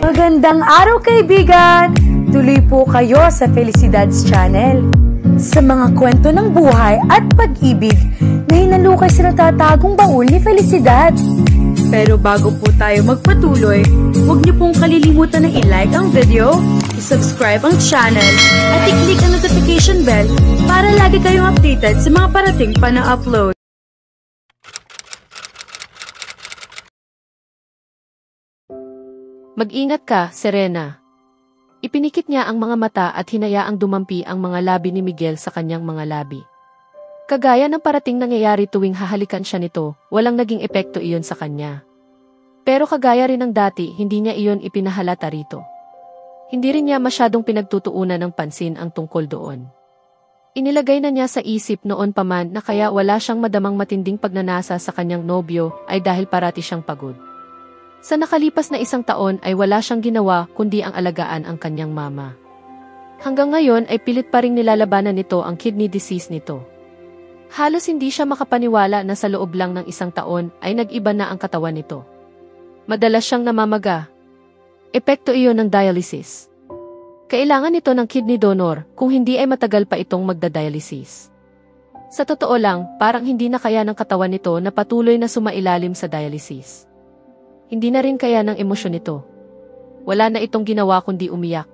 Magandang araw kaibigan! Tuloy po kayo sa Felicidad's Channel. Sa mga kwento ng buhay at pag-ibig na hinalukay sa natatagong baul ni Felicidad. Pero bago po tayo magpatuloy, huwag niyo pong kalilimutan na i-like ang video, i-subscribe ang channel, at i-click ang notification bell para lagi kayong updated sa mga parating pa na upload. Mag-ingat ka, Serena. Ipinikit niya ang mga mata at hinayaang dumampi ang mga labi ni Miguel sa kanyang mga labi. Kagaya ng parating nangyayari tuwing hahalikan siya nito, walang naging epekto iyon sa kanya. Pero kagaya rin ng dati, hindi niya iyon ipinahalata rito. Hindi rin niya masyadong pinagtutuunan ng pansin ang tungkol doon. Inilagay na niya sa isip noon pa man na kaya wala siyang madamang matinding pagnanasa sa kanyang nobyo ay dahil parati siyang pagod. Sa nakalipas na 1 taon ay wala siyang ginawa kundi ang alagaan ang kanyang mama. Hanggang ngayon ay pilit pa ring nilalabanan nito ang kidney disease nito. Halos hindi siya makapaniwala na sa loob lang ng 1 taon ay nag-iba na ang katawan nito. Madalas siyang namamaga. Epekto iyon ng dialysis. Kailangan nito ng kidney donor kung hindi ay matagal pa itong magda-dialysis. Sa totoo lang, parang hindi na kaya ng katawan nito na patuloy na sumailalim sa dialysis. Hindi na rin kaya ng emosyon nito. Wala na itong ginawa kundi umiyak.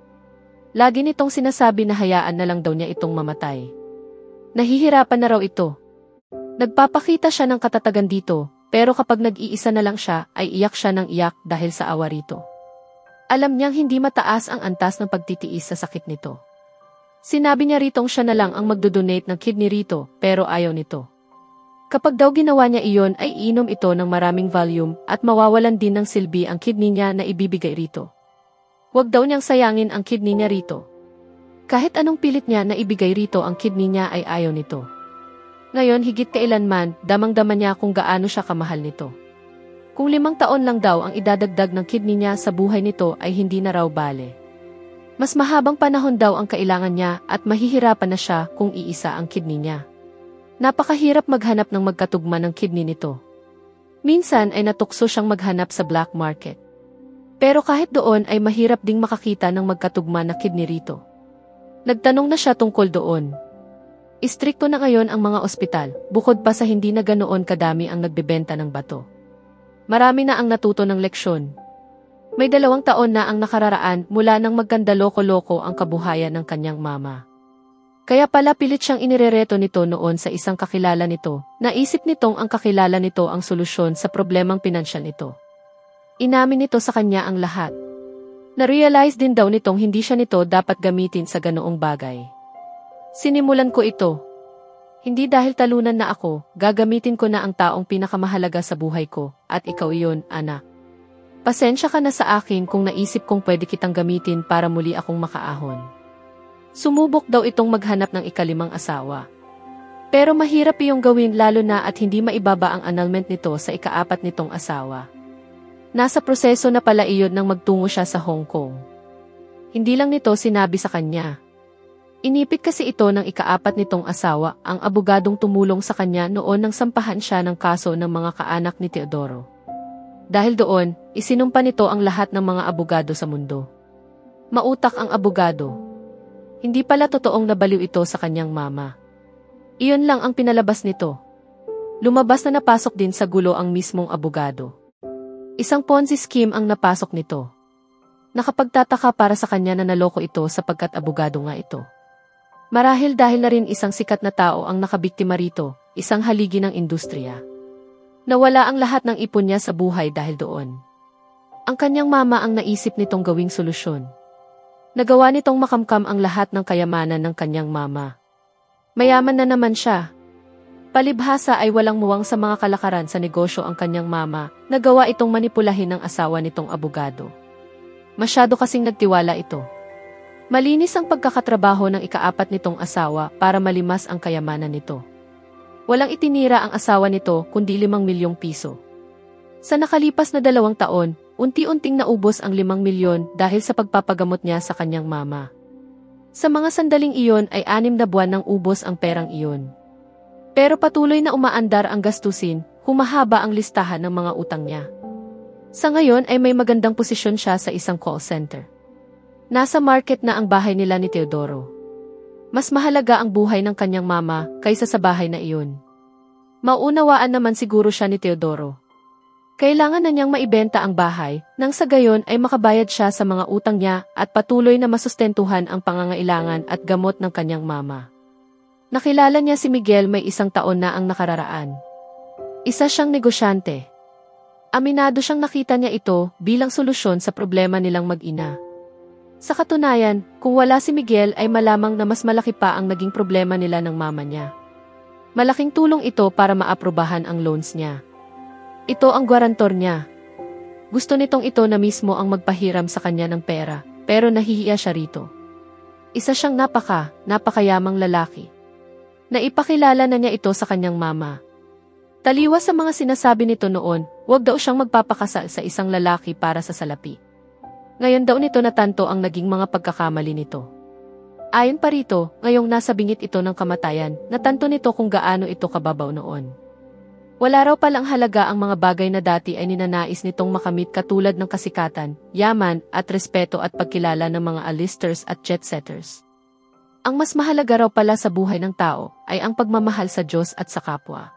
Lagi nitong sinasabi na hayaan na lang daw niya itong mamatay. Nahihirapan na raw ito. Nagpapakita siya ng katatagan dito, pero kapag nag-iisa na lang siya, ay iyak siya ng iyak dahil sa awa rito. Alam niyang hindi mataas ang antas ng pagtitiis sa sakit nito. Sinabi niya ritong siya na lang ang magdodonate ng kidney rito, pero ayaw nito. Kapag daw ginawa niya iyon ay iinom ito ng maraming volume at mawawalan din ng silbi ang kidney niya na ibibigay rito. Huwag daw niyang sayangin ang kidney niya rito. Kahit anong pilit niya na ibigay rito ang kidney niya ay ayaw nito. Ngayon higit kailanman, damang-dama niya kung gaano siya kamahal nito. Kung 5 taon lang daw ang idadagdag ng kidney niya sa buhay nito ay hindi na raw bale. Mas mahabang panahon daw ang kailangan niya at mahihirapan na siya kung iisa ang kidney niya. Napakahirap maghanap ng magkatugma ng kidney nito. Minsan ay natukso siyang maghanap sa black market. Pero kahit doon ay mahirap ding makakita ng magkatugma na kidney rito. Nagtanong na siya tungkol doon. Istrikto na ngayon ang mga ospital, bukod pa sa hindi na ganoon kadami ang nagbebenta ng bato. Marami na ang natuto ng leksyon. May 2 taon na ang nakararaan mula nang magkanda loko-loko ang kabuhayan ng kanyang mama. Kaya pala pilit siyang inirereto nito noon sa isang kakilala nito. Naisip nitong ang kakilala nito ang solusyon sa problemang pinansyal nito. Inamin nito sa kanya ang lahat. Na-realize din daw nitong hindi siya nito dapat gamitin sa ganoong bagay. Sinimulan ko ito. Hindi dahil talunan na ako, gagamitin ko na ang taong pinakamahalaga sa buhay ko, at ikaw iyon, anak. Pasensya ka na sa akin kung naisip kong pwede kitang gamitin para muli akong makaahon. Sumubok daw itong maghanap ng ika-5 asawa. Pero mahirap iyong gawin lalo na at hindi maibaba ang annulment nito sa ika-4 nitong asawa. Nasa proseso na pala iyon nang magtungo siya sa Hong Kong. Hindi lang nito sinabi sa kanya. Inipit kasi ito ng ika-4 nitong asawa ang abogadong tumulong sa kanya noon nang sampahan siya ng kaso ng mga kaanak ni Teodoro. Dahil doon, isinumpa nito ang lahat ng mga abogado sa mundo. Mautak ang abogado. Hindi pala totoong nabaliw ito sa kanyang mama. Iyon lang ang pinalabas nito. Lumabas na napasok din sa gulo ang mismong abogado. Isang Ponzi scheme ang napasok nito. Nakapagtataka para sa kanya na naloko ito sapagkat abogado nga ito. Marahil dahil na rin isang sikat na tao ang nakabiktima rito, isang haligi ng industriya. Nawala ang lahat ng ipon niya sa buhay dahil doon. Ang kanyang mama ang naisip nitong gawing solusyon. Nagawa nitong makamkam ang lahat ng kayamanan ng kanyang mama. Mayaman na naman siya. Palibhasa ay walang muwang sa mga kalakaran sa negosyo ang kanyang mama, nagawa itong manipulahin ng asawa nitong abogado. Masyado kasing nagtiwala ito. Malinis ang pagkakatrabaho ng ika-4 nitong asawa para malimas ang kayamanan nito. Walang itinira ang asawa nito kundi 5 milyong piso. Sa nakalipas na 2 taon, unti-unting naubos ang 5 milyon dahil sa pagpapagamot niya sa kanyang mama. Sa mga sandaling iyon ay 6 na buwan nang ubos ang perang iyon. Pero patuloy na umaandar ang gastusin, humahaba ang listahan ng mga utang niya. Sa ngayon ay may magandang posisyon siya sa isang call center. Nasa market na ang bahay nila ni Teodoro. Mas mahalaga ang buhay ng kanyang mama kaysa sa bahay na iyon. Mauunawaan naman siguro siya ni Teodoro. Kailangan na niyang maibenta ang bahay, nang sa gayon ay makabayad siya sa mga utang niya at patuloy na masustentuhan ang pangangailangan at gamot ng kanyang mama. Nakilala niya si Miguel may 1 taon na ang nakararaan. Isa siyang negosyante. Aminado siyang nakita niya ito bilang solusyon sa problema nilang mag-ina. Sa katunayan, kung wala si Miguel ay malamang na mas malaki pa ang naging problema nila ng mama niya. Malaking tulong ito para maaprubahan ang loans niya. Ito ang gwarantor niya. Gusto nitong ito na mismo ang magpahiram sa kanya ng pera, pero nahihiya siya rito. Isa siyang napakayamang lalaki. Naipakilala na niya ito sa kanyang mama. Taliwas sa mga sinasabi nito noon, huwag daw siyang magpapakasal sa isang lalaki para sa salapi. Ngayon daw nito natanto ang naging mga pagkakamali nito. Ayon pa rito, ngayong nasa bingit ito ng kamatayan, natanto nito kung gaano ito kababaw noon. Wala raw palang halaga ang mga bagay na dati ay ninanais nitong makamit katulad ng kasikatan, yaman, at respeto at pagkilala ng mga A-listers at jet-setters. Ang mas mahalaga raw pala sa buhay ng tao ay ang pagmamahal sa Diyos at sa kapwa.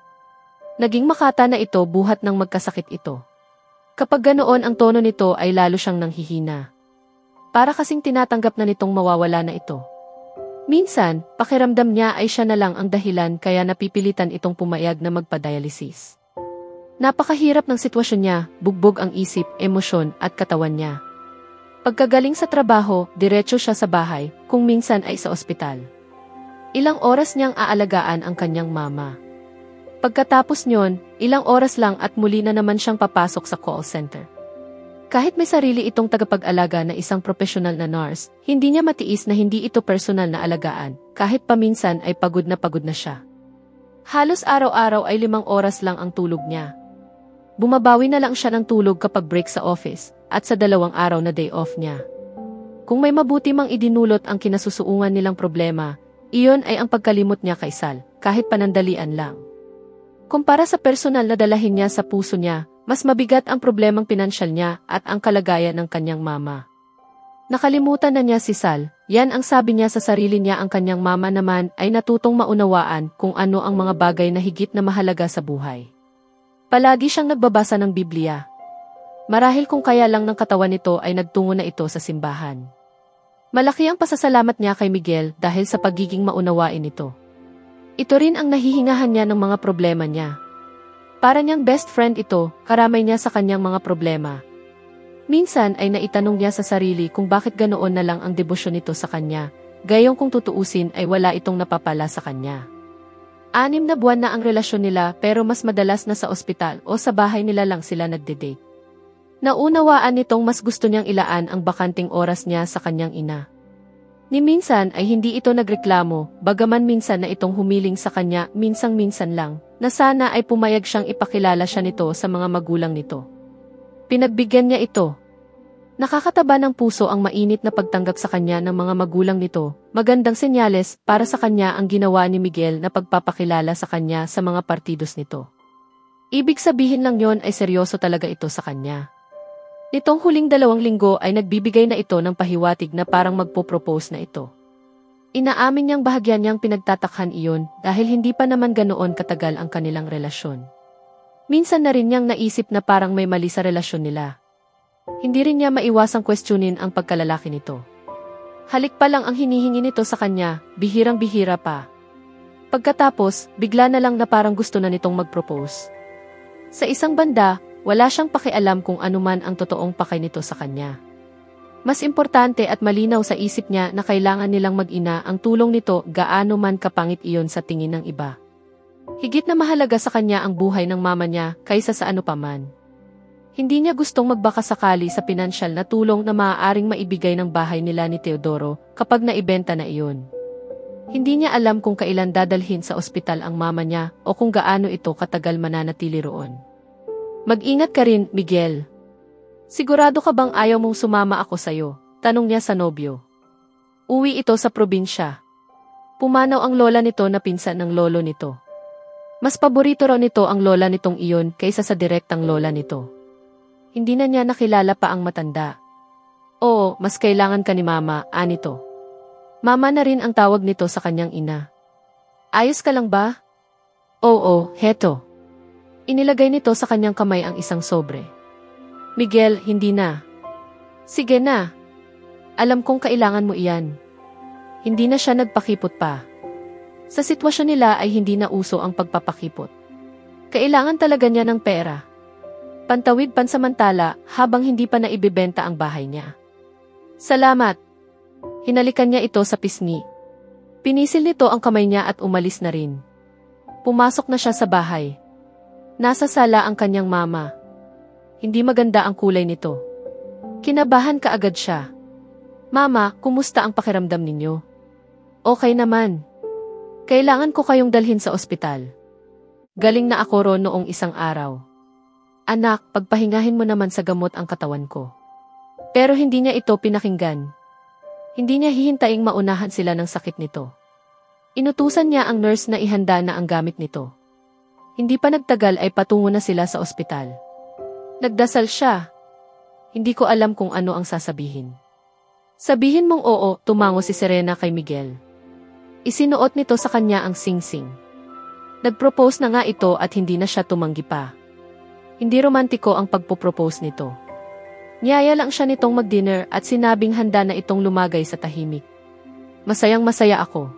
Naging makata na ito buhat ng magkasakit ito. Kapag ganoon ang tono nito ay lalo siyang nanghihina. Para kasing tinatanggap na nitong mawawala na ito. Minsan, pakiramdam niya ay siya na lang ang dahilan kaya napipilitan itong pumayag na magpa-dialysis. Napakahirap ng sitwasyon niya, bugbog ang isip, emosyon at katawan niya. Pagkagaling sa trabaho, diretso siya sa bahay, kung minsan ay sa ospital. Ilang oras niyang aalagaan ang kanyang mama. Pagkatapos niyon, ilang oras lang at muli na naman siyang papasok sa call center. Kahit may sarili itong tagapag-alaga na isang profesional na nurse, hindi niya matiis na hindi ito personal na alagaan, kahit paminsan ay pagod na siya. Halos araw-araw ay 5 oras lang ang tulog niya. Bumabawi na lang siya ng tulog kapag break sa office, at sa 2 araw na day off niya. Kung may mabuti mang idinulot ang kinasusuungan nilang problema, iyon ay ang pagkalimot niya kay Sal, kahit panandalian lang. Kumpara sa personal na dalahin niya sa puso niya, mas mabigat ang problemang pinansyal niya at ang kalagayan ng kanyang mama. Nakalimutan na niya si Sal, yan ang sabi niya sa sarili niya. Ang kanyang mama naman ay natutong maunawaan kung ano ang mga bagay na higit na mahalaga sa buhay. Palagi siyang nagbabasa ng Biblia. Marahil kung kaya lang ng katawan nito ay nagtungo na ito sa simbahan. Malaki ang pasasalamat niya kay Miguel dahil sa pagiging maunawain nito. Ito rin ang nahihingahan niya ng mga problema niya. Para niyang best friend ito, karamay niya sa kanyang mga problema. Minsan ay naitanong niya sa sarili kung bakit ganoon na lang ang debosyon nito sa kanya, gayong kung tutuusin ay wala itong napapala sa kanya. 6 na buwan na ang relasyon nila pero mas madalas na sa ospital o sa bahay nila lang sila nagde-date. Naunawaan nitong mas gusto niyang ilaan ang bakanting oras niya sa kanyang ina. Ni minsan ay hindi ito nagreklamo, bagaman minsan na itong humiling sa kanya minsang-minsan lang, na sana ay pumayag siyang ipakilala siya nito sa mga magulang nito. Pinagbigyan niya ito. Nakakataba ng puso ang mainit na pagtanggap sa kanya ng mga magulang nito, magandang senyales para sa kanya ang ginawa ni Miguel na pagpapakilala sa kanya sa mga partidos nito. Ibig sabihin lang yon ay seryoso talaga ito sa kanya. Nitong huling 2 linggo ay nagbibigay na ito ng pahiwatig na parang magpo-propose na ito. Inaamin niyang bahagyan niyang pinagtatakhan iyon dahil hindi pa naman ganoon katagal ang kanilang relasyon. Minsan na rin niyang naisip na parang may mali sa relasyon nila. Hindi rin niya maiwasang questionin ang pagkalalaki nito. Halik pa lang ang hinihingi nito sa kanya, bihirang-bihira pa. Pagkatapos, bigla na lang na parang gusto na nitong mag-propose. Sa isang banda, wala siyang pakialam kung anuman ang totoong pakay nito sa kanya. Mas importante at malinaw sa isip niya na kailangan nilang mag-ina ang tulong nito gaano man kapangit iyon sa tingin ng iba. Higit na mahalaga sa kanya ang buhay ng mama niya kaysa sa ano paman. Hindi niya gustong magbakasakali sa pinansyal na tulong na maaaring maibigay ng bahay nila ni Teodoro kapag naibenta na iyon. Hindi niya alam kung kailan dadalhin sa ospital ang mama niya o kung gaano ito katagal mananatili roon. Mag-ingat ka rin, Miguel. Sigurado ka bang ayaw mong sumama ako sa'yo? Tanong niya sa nobyo. Uwi ito sa probinsya. Pumanaw ang lola nito na pinsan ng lolo nito. Mas paborito raw nito ang lola nitong iyon kaysa sa direktang lola nito. Hindi na niya nakilala pa ang matanda. Oo, mas kailangan ka ni mama, anito. Mama na rin ang tawag nito sa kanyang ina. Ayos ka lang ba? Oo, heto. Inilagay nito sa kanyang kamay ang isang sobre. Miguel, hindi na. Sige na. Alam kong kailangan mo iyan. Hindi na siya nagpakipot pa. Sa sitwasyon nila ay hindi na uso ang pagpapakipot. Kailangan talaga niya ng pera. Pantawid pansamantala habang hindi pa naibibenta ang bahay niya. Salamat. Hinalikan niya ito sa pisngi. Pinisil nito ang kamay niya at umalis na rin. Pumasok na siya sa bahay. Nasa sala ang kanyang mama. Hindi maganda ang kulay nito. Kinabahan kaagad siya. Mama, kumusta ang pakiramdam ninyo? Okay naman. Kailangan ko kayong dalhin sa ospital. Galing na ako roon noong isang araw. Anak, pagpahingahin mo naman sa gamot ang katawan ko. Pero hindi niya ito pinakinggan. Hindi niya hihintaing maunahan sila ng sakit nito. Inutusan niya ang nurse na ihanda na ang gamit nito. Hindi pa nagtagal ay patungo na sila sa ospital. Nagdasal siya. Hindi ko alam kung ano ang sasabihin. Sabihin mong oo, tumango si Serena kay Miguel. Isinuot nito sa kanya ang singsing. Nagpropose na nga ito at hindi na siya tumanggi pa. Hindi romantiko ang pagpopropose nito. Niyaya lang siya nitong mag-dinner at sinabing handa na itong lumagay sa tahimik. Masayang masaya ako.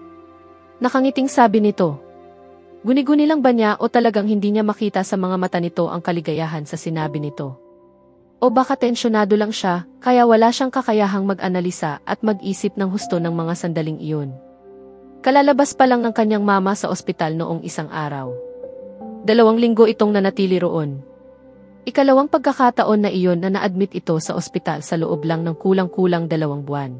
Nakangiting sabi nito. Guni-guni lang ba niya o talagang hindi niya makita sa mga mata nito ang kaligayahan sa sinabi nito? O baka tensyonado lang siya, kaya wala siyang kakayahang mag-analisa at mag-isip ng husto ng mga sandaling iyon. Kalalabas pa lang ng kanyang mama sa ospital noong isang araw. 2 linggo itong nanatili roon. Ikalawang pagkakataon na iyon na na-admit ito sa ospital sa loob lang ng kulang-kulang 2 buwan.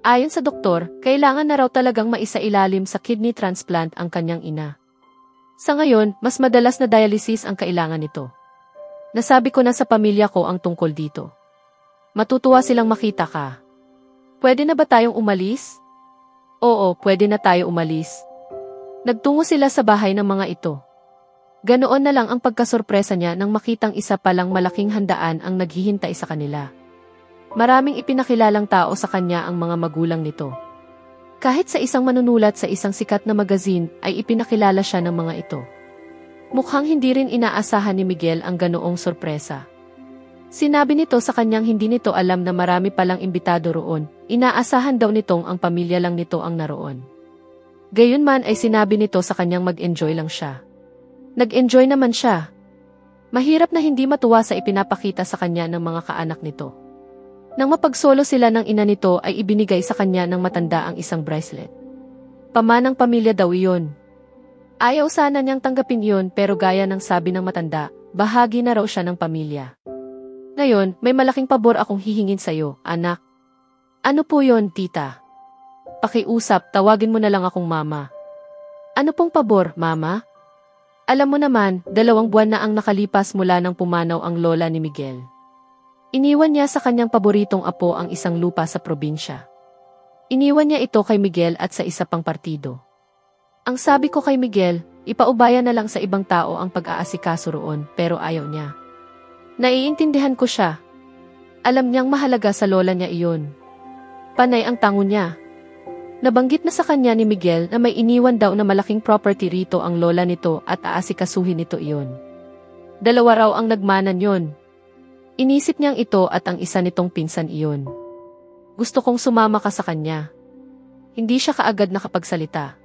Ayon sa doktor, kailangan na raw talagang maisailalim sa kidney transplant ang kanyang ina. Sa ngayon, mas madalas na dialysis ang kailangan nito. Nasabi ko na sa pamilya ko ang tungkol dito. Matutuwa silang makita ka. Pwede na ba tayong umalis? Oo, pwede na tayo umalis. Nagtungo sila sa bahay ng mga ito. Ganoon na lang ang pagkasorpresa niya nang makitang isa palang malaking handaan ang naghihintay sa kanila. Maraming ipinakilalang tao sa kanya ang mga magulang nito. Kahit sa isang manunulat sa isang sikat na magazine ay ipinakilala siya ng mga ito. Mukhang hindi rin inaasahan ni Miguel ang ganoong sorpresa. Sinabi nito sa kanyang hindi nito alam na marami palang imbitado roon, inaasahan daw nitong ang pamilya lang nito ang naroon. Gayunman ay sinabi nito sa kanyang mag-enjoy lang siya. Nag-enjoy naman siya. Mahirap na hindi matuwa sa ipinapakita sa kanya ng mga kaanak nito. Nang mapagsolo sila ng ina nito ay ibinigay sa kanya ng matanda ang isang bracelet. Pamanang pamilya daw iyon. Ayaw sana niyang tanggapin yun pero gaya ng sabi ng matanda, bahagi na raw siya ng pamilya. Ngayon, may malaking pabor akong hihingin sa'yo, anak. Ano po yon, tita? Pakiusap, tawagin mo na lang akong mama. Ano pong pabor, mama? Alam mo naman, 2 buwan na ang nakalipas mula nang pumanaw ang lola ni Miguel. Iniwan niya sa kanyang paboritong apo ang isang lupa sa probinsya. Iniwan niya ito kay Miguel at sa isa pang partido. Ang sabi ko kay Miguel, ipaubaya na lang sa ibang tao ang pag-aasikaso roon pero ayaw niya. Naiintindihan ko siya. Alam niyang mahalaga sa lola niya iyon. Panay ang tango niya. Nabanggit na sa kanya ni Miguel na may iniwan daw na malaking property rito ang lola nito at aasikasuhin nito iyon. 2 raw ang nagmanan yon. Inisip niyang ito at ang isa nitong pinsan iyon. Gusto kong sumama ka sa kanya. Hindi siya kaagad nakapagsalita.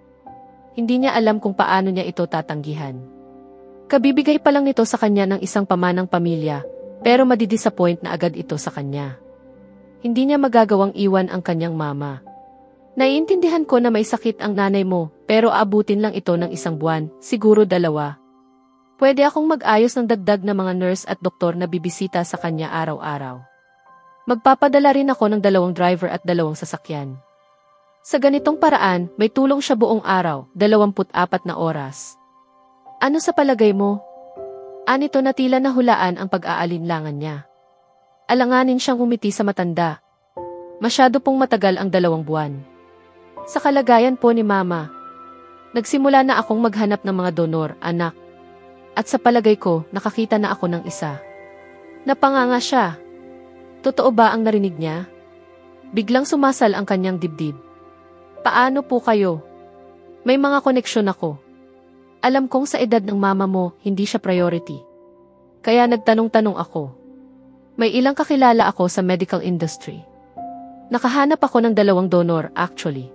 Hindi niya alam kung paano niya ito tatanggihan. Kabibigay pa lang nito sa kanya ng isang pamanang pamilya, pero madidisappoint na agad ito sa kanya. Hindi niya magagawang iwan ang kanyang mama. Naiintindihan ko na may sakit ang nanay mo, pero abutin lang ito ng 1 buwan, siguro 2. Pwede akong mag-ayos ng dagdag na mga nurse at doktor na bibisita sa kanya araw-araw. Magpapadala rin ako ng 2 driver at 2 sasakyan. Sa ganitong paraan, may tulong siya buong araw, 24 na oras. Ano sa palagay mo? Anito na tila nahulaan ang pag-aalinlangan niya. Alanganin siyang umiti sa matanda. Masyado pong matagal ang 2 buwan. Sa kalagayan po ni Mama, nagsimula na akong maghanap ng mga donor, anak. At sa palagay ko, nakakita na ako ng isa. Napanganga siya. Totoo ba ang narinig niya? Biglang sumasal ang kanyang dibdib. Paano po kayo? May mga koneksyon ako. Alam kong sa edad ng mama mo, hindi siya priority. Kaya nagtanong-tanong ako. May ilang kakilala ako sa medical industry. Nakahanap ako ng 2 donor, actually.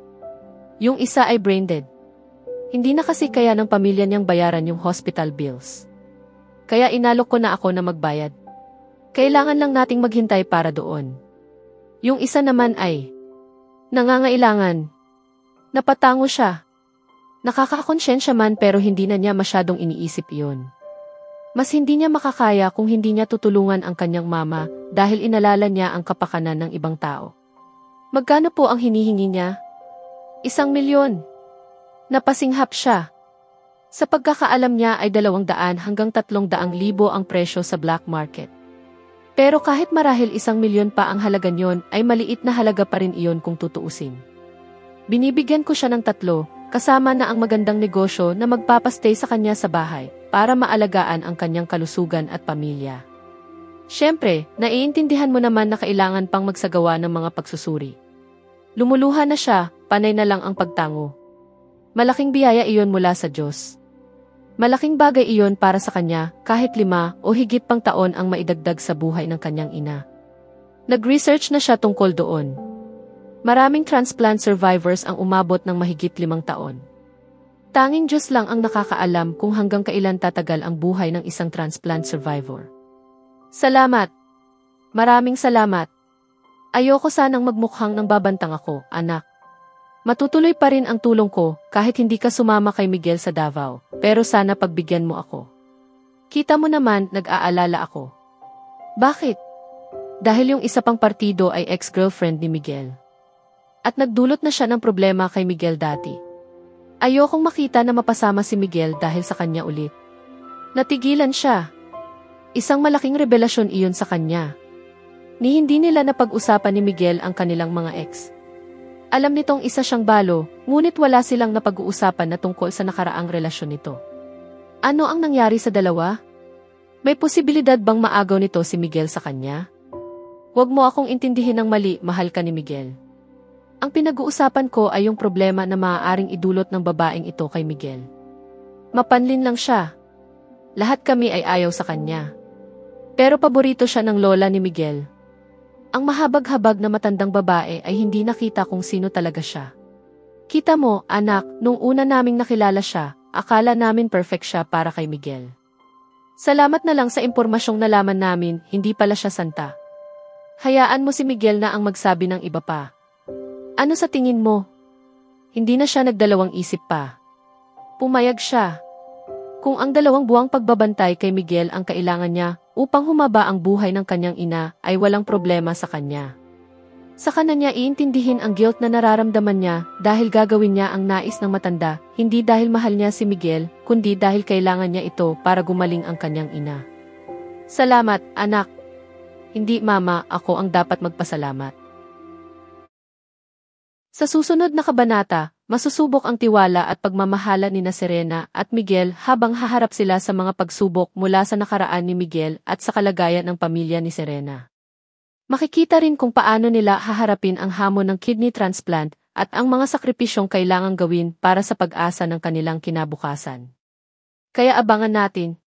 Yung isa ay brain dead. Hindi na kasi kaya ng pamilya niyang bayaran yung hospital bills. Kaya inalok ko na ako na magbayad. Kailangan lang nating maghintay para doon. Yung isa naman ay nangangailangan. Napatango siya. Nakakakonsensya man pero hindi na niya masyadong iniisip iyon. Mas hindi niya makakaya kung hindi niya tutulungan ang kanyang mama dahil inalala niya ang kapakanan ng ibang tao. Magkano po ang hinihingi niya? 1 milyon. Napasinghap siya. Sa pagkakaalam niya ay 200 hanggang 300,000 ang presyo sa black market. Pero kahit marahil 1 milyon pa ang halaga niyon ay maliit na halaga pa rin iyon kung tutuusin. Binibigyan ko siya ng 3, kasama na ang magandang negosyo na magpapastay sa kanya sa bahay para maalagaan ang kanyang kalusugan at pamilya. Siyempre, naiintindihan mo naman na kailangan pang magsagawa ng mga pagsusuri. Lumuluha na siya, panay na lang ang pagtango. Malaking biyaya iyon mula sa Diyos. Malaking bagay iyon para sa kanya kahit 5 o higit pang taon ang maidagdag sa buhay ng kanyang ina. Nag-research na siya tungkol doon. Maraming transplant survivors ang umabot ng mahigit 5 taon. Tanging Diyos lang ang nakakaalam kung hanggang kailan tatagal ang buhay ng isang transplant survivor. Salamat! Maraming salamat! Ayoko sanang magmukhang nang babantang ako, anak. Matutuloy pa rin ang tulong ko kahit hindi ka sumama kay Miguel sa Davao, pero sana pagbigyan mo ako. Kita mo naman, nag-aalala ako. Bakit? Dahil yung isa pang partido ay ex-girlfriend ni Miguel. At nagdulot na siya ng problema kay Miguel dati. Ayokong makita na mapasama si Miguel dahil sa kanya ulit. Natigilan siya. Isang malaking revelasyon iyon sa kanya. Hindi nila napag-usapan ni Miguel ang kanilang mga ex. Alam nitong isa siyang balo, ngunit wala silang napag-uusapan na tungkol sa nakaraang relasyon nito. Ano ang nangyari sa dalawa? May posibilidad bang maagaw nito si Miguel sa kanya? Huwag mo akong intindihin ng mali, mahal ka ni Miguel. Ang pinag-uusapan ko ay yung problema na maaaring idulot ng babaeng ito kay Miguel. Mapanlin lang siya. Lahat kami ay ayaw sa kanya. Pero paborito siya ng lola ni Miguel. Ang mahabag-habag na matandang babae ay hindi nakita kung sino talaga siya. Kita mo, anak, nung una naming nakilala siya, akala namin perfect siya para kay Miguel. Salamat na lang sa impormasyong nalaman namin, hindi pala siya santa. Hayaan mo si Miguel na ang magsabi ng iba pa. Ano sa tingin mo? Hindi na siya nagdalawang isip pa. Pumayag siya. Kung ang 2 buwang pagbabantay kay Miguel ang kailangan niya upang humaba ang buhay ng kanyang ina ay walang problema sa kanya. Saka na niya iintindihin ang guilt na nararamdaman niya dahil gagawin niya ang nais ng matanda, hindi dahil mahal niya si Miguel, kundi dahil kailangan niya ito para gumaling ang kanyang ina. Salamat, anak. Hindi mama, ako ang dapat magpasalamat. Sa susunod na kabanata, masusubok ang tiwala at pagmamahala ni Serena at Miguel habang haharap sila sa mga pagsubok mula sa nakaraan ni Miguel at sa kalagayan ng pamilya ni Serena. Makikita rin kung paano nila haharapin ang hamon ng kidney transplant at ang mga sakripisyong kailangang gawin para sa pag-asa ng kanilang kinabukasan. Kaya abangan natin,